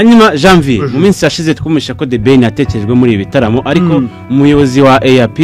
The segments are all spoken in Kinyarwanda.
Hanyuma Janvier mu minsi yashize twumisha ko The Ben yatekerejwe muri ibi bitaramo ariko umuyobozi wa AAP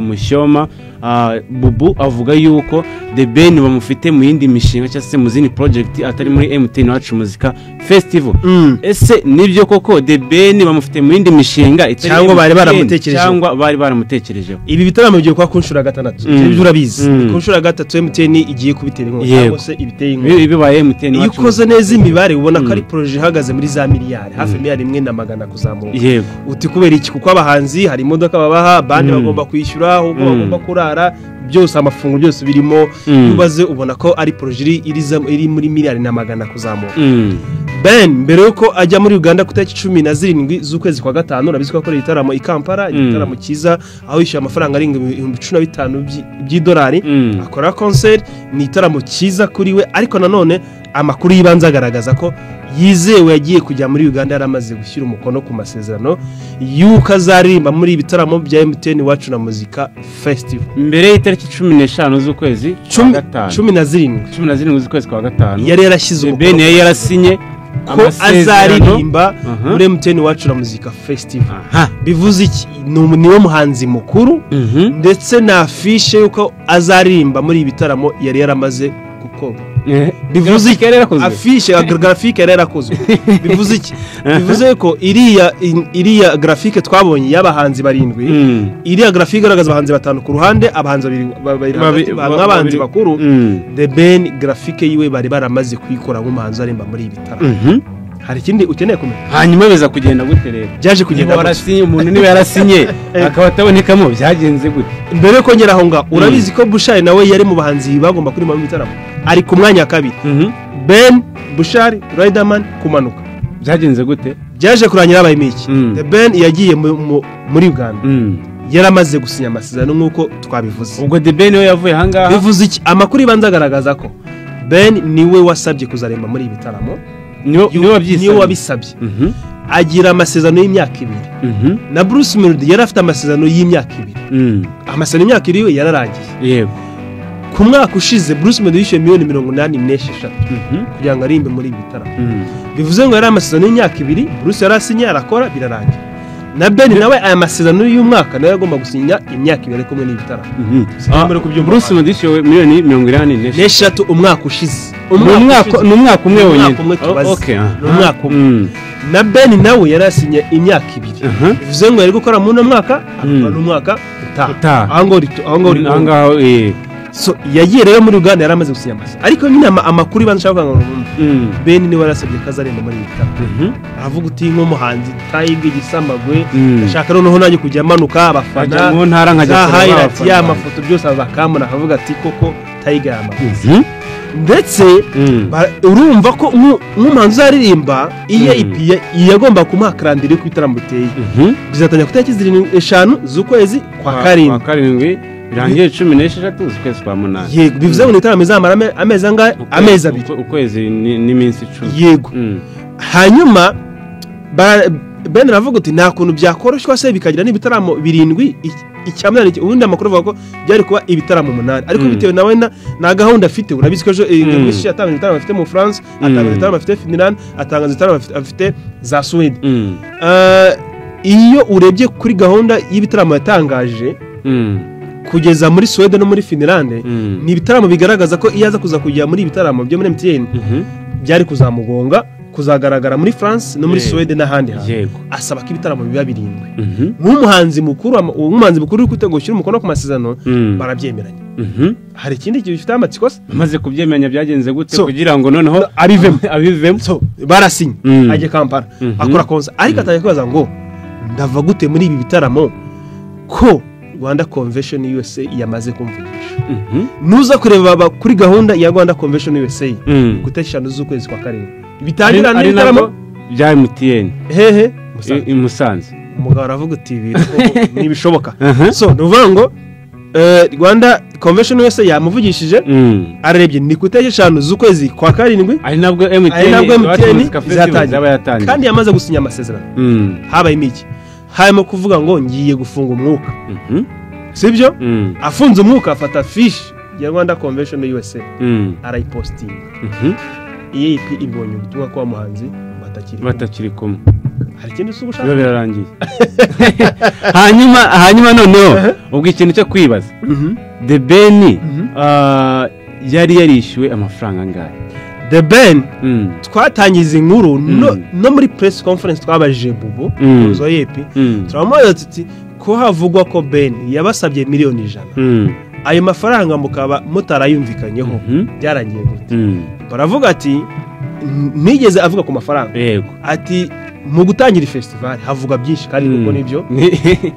Mushyoma Bubu avuga yuko The Ben bamufite mu yindi mishinga cyangwa se mu zindi project atari muri MTN Wacu Muzika Festival. Ese nibyo koko The Ben bamufite mu yindi mishinga cyangwa bari baramutekereje cyangwa bari baramutekerejeho? Ibi bitaramo bigiye kwa kunshura gatandatu. Ibyo urabizi. Kunshura gatatu MTN igiye kubitera inko cyangwa se ibiteye inko. Bibaye MTN Wacu. Ikoze neza imibare ubona ko ari projet ihagaze muri za miliyari hafi miliyari 1.1 kuzamuka. Yego. Uti kubera iki kuko abahanzi hari imodoka babaha bandi bagomba kwishyura ubwo bagomba kurara byose amafungo byose birimo yubaze ubona ko ari projet iri muri miliyari 1.1 kuzamuka. Ben mbere yuko ajya muri Uganda kutariki 17 z'ukwezi kwa gatanu nabizwa ko itaramo i Kampala itaramo kiza aho yishyura amafaranga arenga 15,000 by'idolari akora concert ni itaramo kiza kuri we ariko nanone amakuru yibanza agaragaza ko yizewe yagiye kujya muri Uganda yaramaze gushyira umukono ku masezerano yuko azarimba muri ibitaramo bya MTN Wacu na Muzika Festival mbere y'itariki 15 z'ukwezi kwa gatanu 17 z'ukwezi kwa gatanu yari yarashyize Ben yari yarasinye ko azaririmba muri MTN Wacu na Muzika Festival. Bivuze iki niwe muhanzi mukuru ndetse na afishe yuko azaririmba muri ibitaramo yari yaramaze gukora. Bivuze iki afishe graphique yari yarakozwe. Bivuze iki bivuze ko iriya graphique twabonye y'abahanzi barindwi iriya graphique igaragaza abahanzi batanu ku ruhande abahanzi babiri bakuru The Ben graphique yiwe bari baramaze kuyikora nk'umuhanzi arimba muri ibitaramo. Hari ikindi ukeneye kumenya hanyuma beza kugenda gute rero byaje kugenda warasinye umuntu niwe yarasinye akaba atabonekamo byagenze gute mbere ko ngera aho nga urabizi ko Bushari nawe yari mu bahanzi bagomba kuri mu bitaramo ari ku mwanya kabiri Ben Bushari Riderman kumanuka byagenze gute byaje kurangira abaye miki The Ben yagiye muri Uganda yaramaze gusinya amasezerano nkuko twabivuze ubwo The Ben we yavuye hangaha bivuze iki amakuru ibanza agaragaza ko Ben niwe wasabye kuzaremba muri ibitaramo niwe wabisabye agira amasezerano y'imyaka 2 na Bruce Melody yari afite amasezerano y'imyaka 2 amasezerano y'imyaka 2 yararangiye yego ku mwaka ushize Bruce Melody yishyuye $186 kugira ngo arimbe muri ibi bitaramo bivuze ngo yari amasezerano y'imyaka 2 Bruce yarasinye arakora birarangiye na Ben nawe aya masezerano y'umwaka nawe agomba gusinya imyaka 2 kumwe n'ibitaramo Bruce Melody yishyuye $186 umwaka ushize umwaka umwe wonyine okay umwaka na Ben nawe yarasinye imyaka 2 bivuze ngo yari gukora mu mwaka n'umwaka utaha ahangaho so yagiye rero muri Uganda yaramaze gusinya amasa ariko nyine amakuru ibanshaka ngo Ben ni warasabye kazaremba muri ibitaramo aravuga uti nk'umuhanzi Tiger Gisamagwe ashaka noneho naje kujya amanuka abafana mu ntara nkajya kureba ya mafoto byose abakamuna akavuga ati koko Tiger yamaze ndetse urumva ko nk'umuhanzi aririmba iyo yagomba kumuha calendrier ku bitaramo biteye bizatanya kutariki 5 z'ukwezi kwa karindwi birangiye 16 z'ukwezi kwa munani yego bivuze ngo nitaramo izamara amezi angahe amezi 2 ukwezi n'iminsi 10 yego hanyuma Ben aravuga uti nta kuntu byakoroshwa se bikagira n'ibitaramo 7 icyamana ubundi amakuru avuga ko byari kuba ibitaramo 8 ariko bitewe nawe na gahunda afite urabizi ko English yatanga ibitaramo afite mu France atanga ibitaramo afite Finland atanga ibitaramo afite za Sweden iyo urebye kuri gahunda y'ibitaramo yatangaje kugeza muri Sweden no muri Finland ni ibitaramo bigaragaza ko iyaza kuza kujya muri ibitaramo byo muri MTN byari kuzamugonga kuzagaragara muri France no muri Sweden n'ahandi asaba ko ibitaramo biba 7 nk'umuhanzi mukuru uri kutegura gushyira umukono ku masezerano barabyemeranya hari ikindi kintu gifite amatsiko amaze kubyemenya byagenze gute kugira ngo noneho abivemo so barasinye ajye Kampala akora konza ariko ataje kubaza ngo ndava gute muri ibi bitaramo ko Rwanda Convention USA yamaze kumvugisha nuza kureba kuri gahunda ya Rwanda Convention USA gutashana z'ukwezi kwa karindwi bitangira n'ibitaramo bya MTN hehe Musanze umugabo aravuga uti nibishoboka so nuvuga ngo Rwanda Convention USA yamuvugishije arebye ni kutashana z'ukwezi kwa karindwi ari nabwo MTN zatangira kandi yamaze gusinya amasezerano habaye imiki harimo kuvuga ngo ngiye gufunga umwuka sibyo afunze umwuka afata fish ya Rwanda Convention USA arayipostinga iyi ibonye ubutumwa kwa muhanzi batakiri kumwe hari ikindi se ubushaka biba birarangiye hanyuma noneho ubwo ikintu cyo kwibaza The Ben yari yarishyuwe amafaranga angahe The Ben twatangiza inkuru no muri press conference twabajije Bubu uzo yepi turamubaza tuti ko havugwa ko Ben yabasabye miliyoni 100 ayo mafaranga mukaba mutarayumvikanyeho byarangiye gute baravuga ati nigeze avuga ku mafaranga yego ati mu gutangira festival havuga byinshi kandi nuko nibyo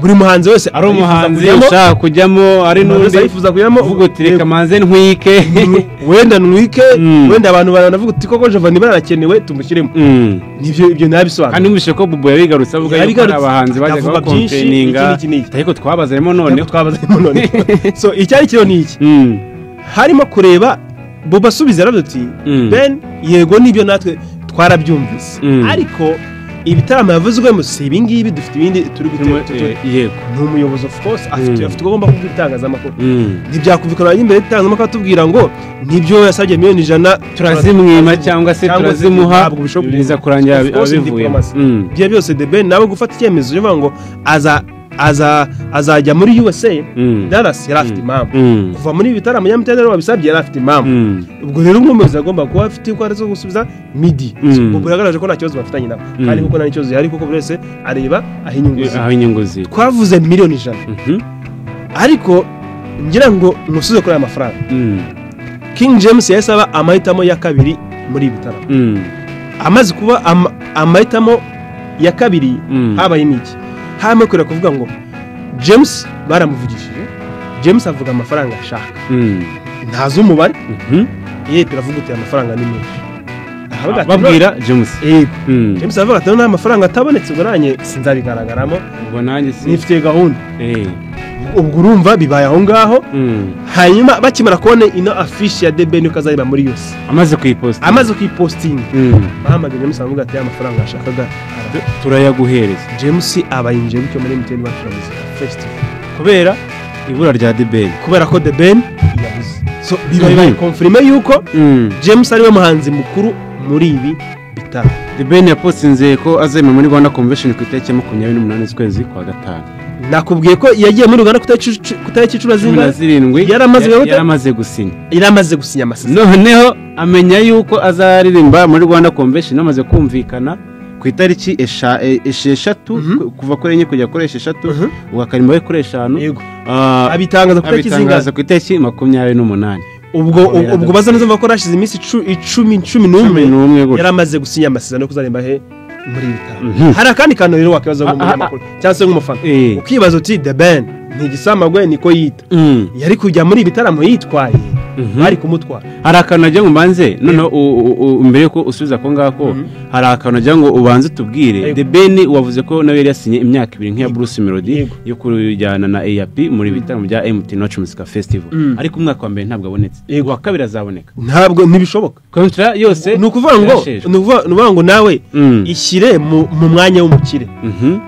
buri muhanzi wese ari umuhanzi ushaka kujyamo ari n'undi yifuza kujyamo uvuga uti reka manze ntwike wenda ntwike wenda abantu banavuga uti koko Jovani barakenewe tumushyiremo nivyo ibyo nabisobanura kandi numvise ko Bubu yabigarutse avuga yuko ari abahanzi baje ko complaininga ariko twabazemo none so icyari kiro ni iki harimo kureba Bubu asubiza aravuga ati Ben yego nibyo natwe twarabyumvise ariko ibitaramo yavuzwemo si ibingibi dufite ibindi turi yego n'umuyobozi of course afite ugomba kubitangaza amakuru ntibyakumvikana imbere y'itangazamakuru atubwira ngo nibyo yasabye miliyoni 100 turazimwima cyangwa se turazimuha biza kurangira abivuye bya byose The Ben nawe gufata icyemezo cyo ngo azajya muri USA Dallas yari afite impamvu kuva muri ibitaramo nyamutendero wabisabye yari afite impamvu ubwo rero umuyobozi agomba kuba afite ko arizo gusubiza midi ubwo yagaragaje ko nta kibazo bafitanye nabo kandi kuko nta kibazo yari kuko buri wese areba aho inyungu ziri twavuze miliyoni 100 ariko ngira ngo musuze kuri aya mafaranga King James yasaba amahitamo ya kabiri muri ibitaramo amaze kuba amahitamo ya kabiri habaye n'iki hame kure kuvuga ngo James baramuvugishije James avuga amafaranga ashaka ntazo umubare biravuga uti amafaranga ni menshi babwira James James avuga ati nta mafaranga atabonetse ubwo nanye sinzabigaragaramo ubwo nanjye nifite gahunda ubwo urumva bibaye aho ngaho hanyuma bakimara kubona ino affiche ya The Ben ukazariba muri yose amaze kuyiposting bahamagaye James avuga ati amafaranga ashakaga turayaguhereza James abayinje bityo muri MTN Muzika Festival kubera ibura rya The Ben kubera ko The Ben yabuze so bibaye confirme yuko James ari we muhanzi mukuru muri ibi bitaro The Ben yapostinze ko azema muri Rwanda Convention ku itariki 28 z'ukwezi kwa gatanu nakubwiye ko yagiye muri Rwanda kutariki 17 yaramaze gusinya amasezerano noneho amenya yuko azaririmba muri Rwanda Convention amaze kumvikana ku itariki 6 kuva kuri enye kujya kuri 6 ugakarimba kuri 5 abitangaza ku itariki 28 ubwo baza neza ko rashize iminsi 10 yaramaze gusinya amasezerano kuzaririmba he muri bitaro hari akandi kantu rero wakibaza ngo muri makuru cyangwa se nk'umufana ukibaza uti The Ben ntigisamagwe niko yita yari kujya muri bitaramo yitwaye bari kumutwara hari akantu ajya ngo mbanze none mbere ko usubiza ko ngako hari akantu ajya ngo ubanze tubwire The Ben wavuze ko nawe yari yasinye imyaka 2 nk'iya Bruce Melody yo kujyana na AAP muri bitaramo bya MTN Muzika Festival ariko umwaka wa mbere ntabwo abonetse wa kabiri azaboneka ntabwo ntibishoboka kontra yose nukuvuga ngo nawe ishyire mu mwanya w'umukire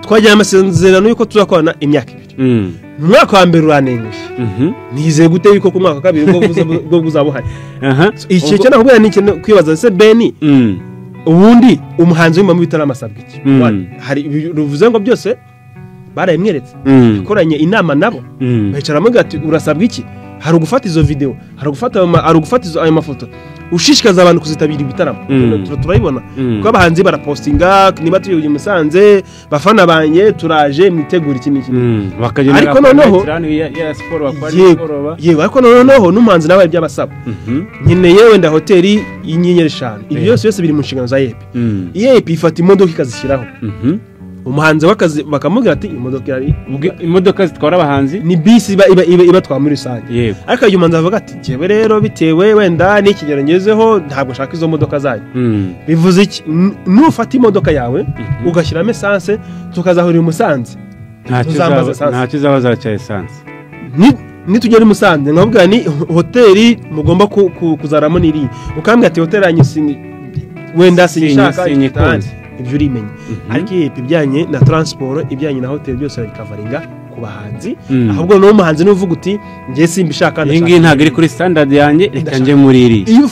twajyana amasezerano yuko tuzakorana imyaka 2 mu mwaka wa mbere uranengushye nizeye gute yuko ku mwaka wa kabiri bwo buzabuhari iki cyo nakubwira ni ikintu kwibaza se Ben ubundi umuhanzi w'imwe mu bitaramo asabwa iki hari ruvuze ngo byose barayimweretse ikoranye inama nabo bahicaramo gati urasabwa iki hari ugufata izo video hari ugufata ayo mafoto ushishikaza abantu kuzitabira ibitaramo turayibona kuko abahanzi barapostinga niba tuye Musanze bafana banye turaje mwitegura iki n'iki ariko noneho yewe ariko noneho n'umuhanzi nawe byabasaba nyine yewe nda hoteli y'inyenyeri 5 ibi byose biri mu nshingano za EAP ifata imodoka ikazishyiraho umuhanzi wakazi bakamubwira ati imodoka zitwara abahanzi ni bisi iba twa muri rusange ariko uyu muhanzi avuga ati jewe rero bitewe wenda n'ikigero ngezeho ntabwo nshaka izo modoka zayo bivuze iki nufata imodoka yawe ugashyiramo essence tukazahurira Musanze nta kizabaza cya essence nitugera i Musanze nkabwira ni hoteli mugomba kuzaramo niri ukambwira ati hoteli yanyu wenda sinshaka ibyo urimenya ariko ibijyanye na transport ibijyanye na hotel byose bikavaringa ku bahanzi ahubwo no umuhanzi n'uvuga uti ngiye simbishaka ngi ntago iri kuri standard yanjye reka nje muri iri iyo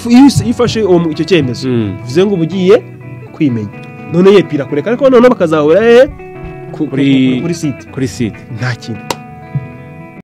ifashe icyo cyemezo bivuze ngo ubugiye kwimenya none yepira kureka ariko noneho bakazahura kuri site kuri site nta kintu